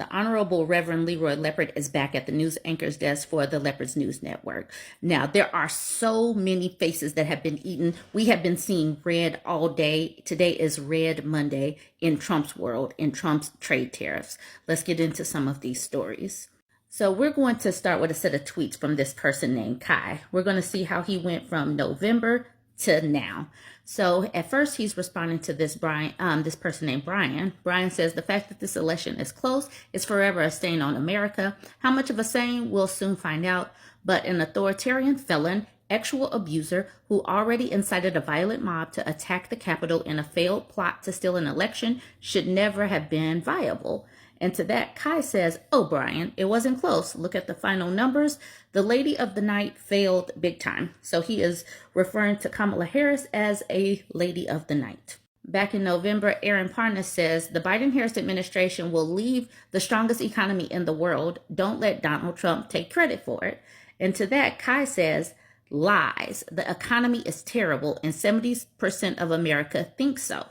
The Honorable Reverend Leroy Leopard is back at the news anchor's desk for the Leopards News Network. Now, there are so many faces that have been eaten. We have been seeing red all day. Today is Red Monday in Trump's world, in Trump's trade tariffs. Let's get into some of these stories. So we're going to start with a set of tweets from this person named Kai. We're going to see how he went from November to now. So at first he's responding to this this person named Brian. Brian says the fact that this election is close is forever a stain on America. How much of a stain, we'll soon find out. But an authoritarian felon, actual abuser who already incited a violent mob to attack the Capitol in a failed plot to steal an election should never have been viable. And to that, Kai says, oh, Brian, it wasn't close. Look at the final numbers. The lady of the night failed big time. So he is referring to Kamala Harris as a lady of the night. Back in November, Aaron Parnas says, the Biden-Harris administration will leave the strongest economy in the world. Don't let Donald Trump take credit for it. And to that, Kai says, lies. The economy is terrible and 70% of America thinks so.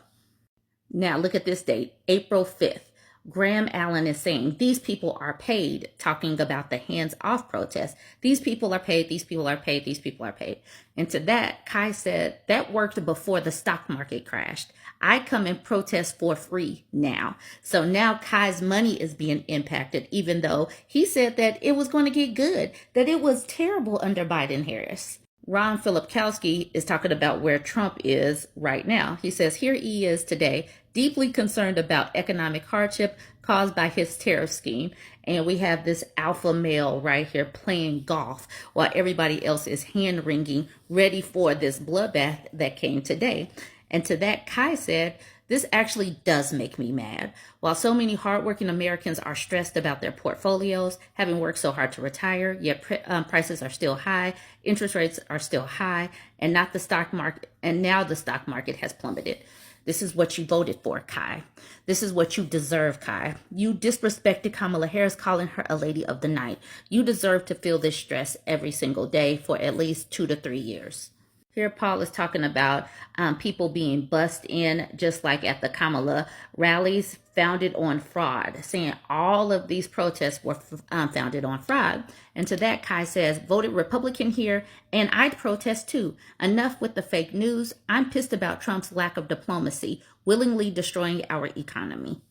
Now look at this date, April 5th. Graham Allen is saying these people are paid, talking about the hands-off protest. These people are paid, these people are paid, these people are paid. And to that, Kai said, that worked before the stock market crashed. I come and protest for free now. So now Kai's money is being impacted, even though he said that it was going to get good, that it was terrible under Biden-Harris. Ron Filipkowski is talking about where Trump is right now. He says, here he is today, deeply concerned about economic hardship caused by his tariff scheme. And we have this alpha male right here playing golf while everybody else is hand-wringing, ready for this bloodbath that came today. And to that, Kai said, this actually does make me mad. While so many hardworking Americans are stressed about their portfolios, having worked so hard to retire, yet prices are still high, interest rates are still high, and now the stock market has plummeted. This is what you voted for, Kai. This is what you deserve, Kai. You disrespected Kamala Harris, calling her a lady of the night. You deserve to feel this stress every single day for at least 2 to 3 years. Here, Paul is talking about people being bussed in, just like at the Kamala rallies, founded on fraud, saying all of these protests were founded on fraud. And to that, Kai says, voted Republican here, and I'd protest too. Enough with the fake news. I'm pissed about Trump's lack of diplomacy, willingly destroying our economy.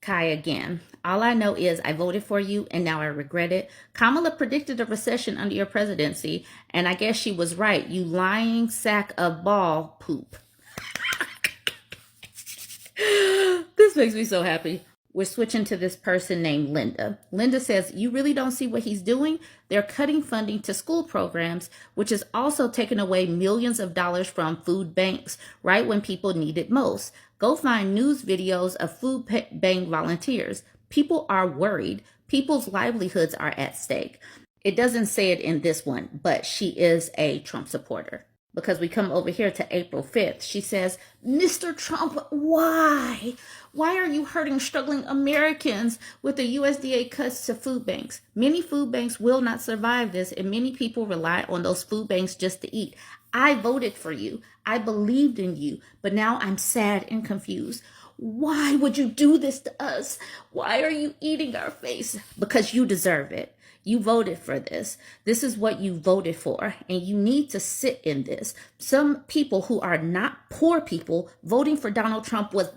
Kai again, all I know is I voted for you and now I regret it. Kamala predicted a recession under your presidency, and I guess she was right. You lying sack of ball poop. This makes me so happy. We're switching to this person named Linda. Linda says, you really don't see what he's doing? They're cutting funding to school programs, which is also taking away millions of dollars from food banks right when people need it most. Go find news videos of food bank volunteers. People are worried. People's livelihoods are at stake. It doesn't say it in this one, but she is a Trump supporter. Because we come over here to April 5th, she says, Mr. Trump, why? Why are you hurting struggling Americans with the USDA cuts to food banks? Many food banks will not survive this, and many people rely on those food banks just to eat. I voted for you. I believed in you, but now I'm sad and confused. Why would you do this to us? Why are you eating our face? Because you deserve it. You voted for this. This is what you voted for, and you need to sit in this. Some people who are not poor people voting for Donald Trump was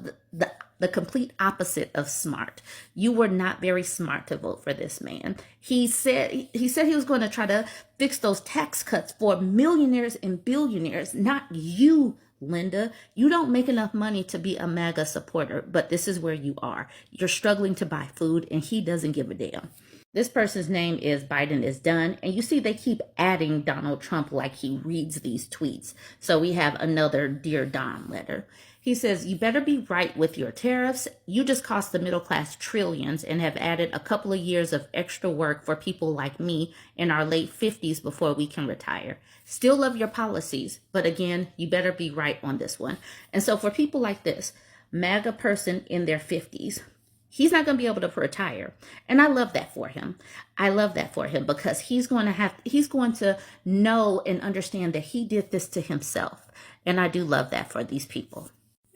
the complete opposite of smart. You were not very smart to vote for this man. He said he was going to try to fix those tax cuts for millionaires and billionaires, not you, Linda. You don't make enough money to be a MAGA supporter, but this is where you are. You're struggling to buy food, and he doesn't give a damn. This person's name is Biden is Done. And you see they keep adding Donald Trump like he reads these tweets. So we have another Dear Don letter. He says, you better be right with your tariffs. You just cost the middle class trillions and have added a couple of years of extra work for people like me in our late 50s before we can retire. Still love your policies, but again, you better be right on this one. And so for people like this, MAGA person in their 50s, he's not going to be able to retire. And I love that for him. I love that for him because he's going to know and understand that he did this to himself. And I do love that for these people.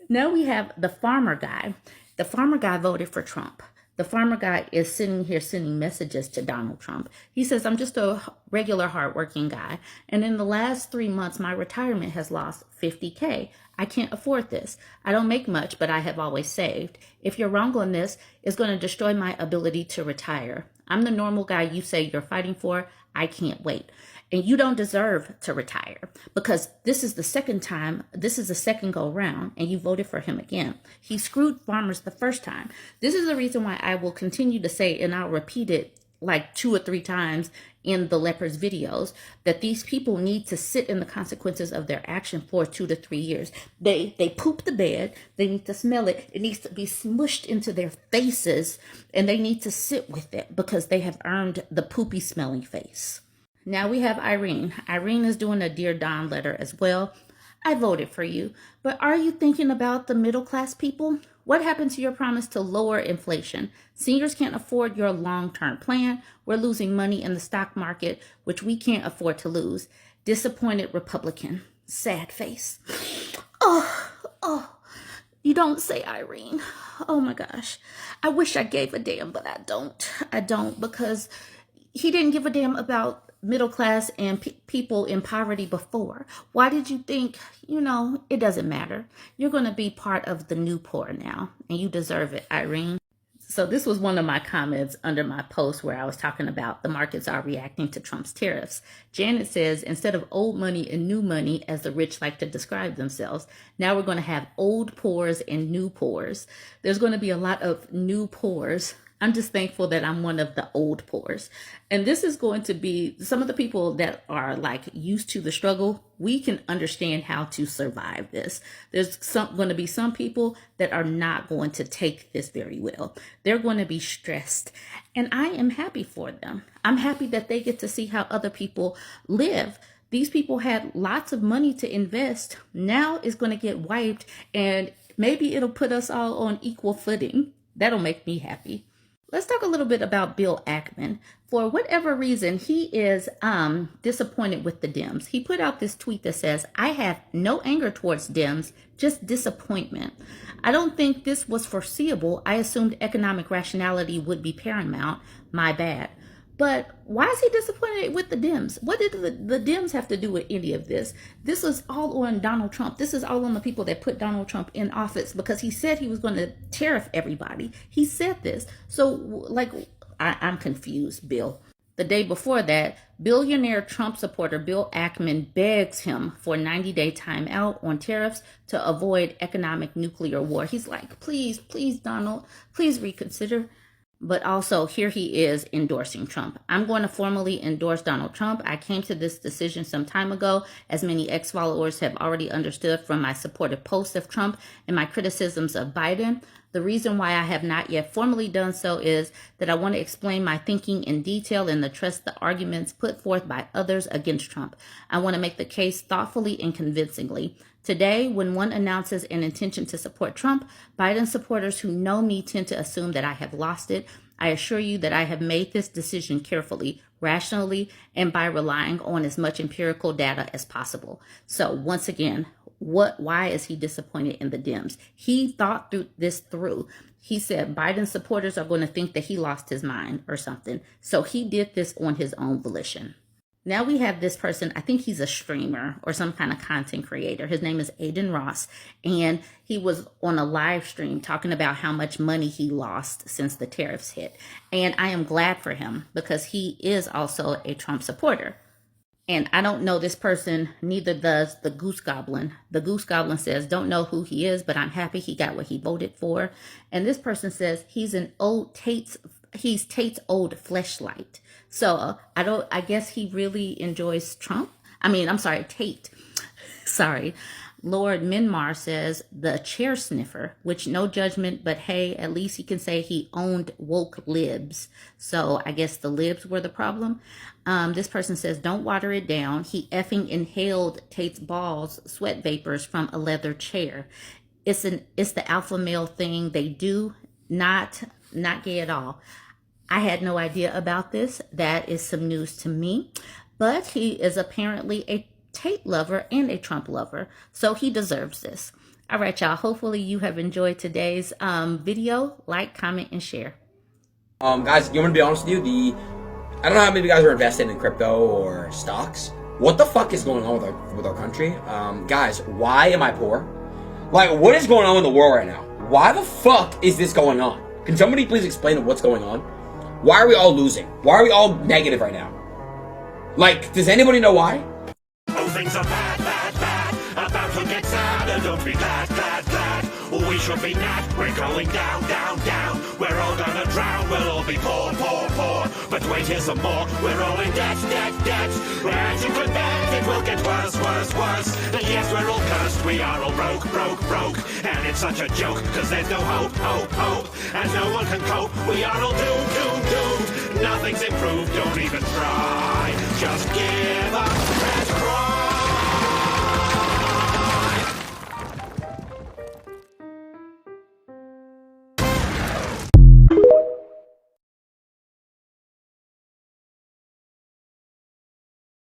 Now we have the farmer guy. The farmer guy voted for Trump. The farmer guy is sitting here sending messages to Donald Trump. He says, I'm just a regular hardworking guy. And in the last 3 months, my retirement has lost 50K. I can't afford this. I don't make much, but I have always saved. If you're wrong on this, it's going to destroy my ability to retire. I'm the normal guy you say you're fighting for. I can't wait. And you don't deserve to retire because this is the second time, this is the second go round, and you voted for him again. He screwed farmers the first time. This is the reason why I will continue to say, and I'll repeat it like 2 or 3 times in the Leopards videos, that these people need to sit in the consequences of their action for 2 to 3 years. They poop the bed. They need to smell it. It needs to be smushed into their faces, and they need to sit with it because they have earned the poopy smelling face. Now we have Irene. Irene is doing a Dear Don letter as well. I voted for you, but are you thinking about the middle class people? What happened to your promise to lower inflation? Seniors can't afford your long-term plan. We're losing money in the stock market, which we can't afford to lose. Disappointed Republican. Sad face. Oh, you don't say, Irene. Oh my gosh. I wish I gave a damn, but I don't. I don't, because he didn't give a damn about middle class and people in poverty before. Why did you think, it doesn't matter? You're going to be part of the new poor now, and you deserve it, Irene. So this was one of my comments under my post where I was talking about the markets are reacting to Trump's tariffs. Janet says, instead of old money and new money, as the rich like to describe themselves, now we're going to have old poors and new poors. There's going to be a lot of new poors. I'm just thankful that I'm one of the old poors. And this is going to be some of the people that are like used to the struggle. We can understand how to survive this. There's going to be some people that are not going to take this very well. They're going to be stressed. And I am happy for them. I'm happy that they get to see how other people live. These people had lots of money to invest. Now it's going to get wiped, and maybe it'll put us all on equal footing. That'll make me happy. Let's talk a little bit about Bill Ackman. For whatever reason, he is disappointed with the Dems. He put out this tweet that says, I have no anger towards Dems, just disappointment. I don't think this was foreseeable. I assumed economic rationality would be paramount. My bad. But why is he disappointed with the Dems? What did the Dems have to do with any of this? This is all on Donald Trump. This is all on the people that put Donald Trump in office, because he said he was going to tariff everybody. He said this. So, I'm confused, Bill. The day before that, billionaire Trump supporter Bill Ackman begs him for a 90-day timeout on tariffs to avoid economic nuclear war. He's like, please, Donald, please reconsider. But also, here he is endorsing Trump. I'm going to formally endorse Donald Trump. I came to this decision some time ago, as many ex-followers have already understood from my supportive posts of Trump and my criticisms of Biden. The reason why I have not yet formally done so is that I want to explain my thinking in detail and address the arguments put forth by others against Trump. I want to make the case thoughtfully and convincingly. Today, when one announces an intention to support Trump, Biden supporters who know me tend to assume that I have lost it. I assure you that I have made this decision carefully, rationally, and by relying on as much empirical data as possible. So once again, why is he disappointed in the Dems? He thought this through. He said Biden supporters are going to think that he lost his mind or something. So he did this on his own volition. Now we have this person, I think he's a streamer or some kind of content creator. His name is Adin Ross, and he was on a live stream talking about how much money he lost since the tariffs hit. And I am glad for him, because he is also a Trump supporter. And I don't know this person, neither does the Goose Goblin. The Goose Goblin says, don't know who he is, but I'm happy he got what he voted for. And this person says he's Tate's old fleshlight. So I guess he really enjoys Trump. Tate. Sorry. Lord Minmar says the chair sniffer, which no judgment, but hey, at least he can say he owned woke libs. So I guess the libs were the problem. This person says, don't water it down. He effing inhaled Tate's balls, sweat vapors from a leather chair. It's the alpha male thing they do, not gay at all. I had no idea about this. That is some news to me. But he is apparently a Tate lover and a Trump lover, so he deserves this. All right, y'all. Hopefully you have enjoyed today's video. Like, comment, and share. Guys, you want to be honest with you? I don't know how many of you guys are invested in crypto or stocks. What the fuck is going on with our country? Guys, why am I poor? Like, what is going on in the world right now? Why the fuck is this going on? Can somebody please explain what's going on? Why are we all losing? Why are we all negative right now? Like, does anybody know why? Oh, things are bad, bad, bad. About to get sadder, don't be glad, glad, glad. We should be mad, we're going down, down, down. We're all gonna drown, we'll all be poor, poor, poor. But wait, here's some more, we're all in debt, debt, debt. And you can bet it will get worse, worse, worse. And yes, we're all cursed, we are all broke, broke, broke. And it's such a joke, cause there's no hope, hope, hope. And no one can cope, we are all doomed, doomed, doomed. Nothing's improved, don't even try. Just give up and cry.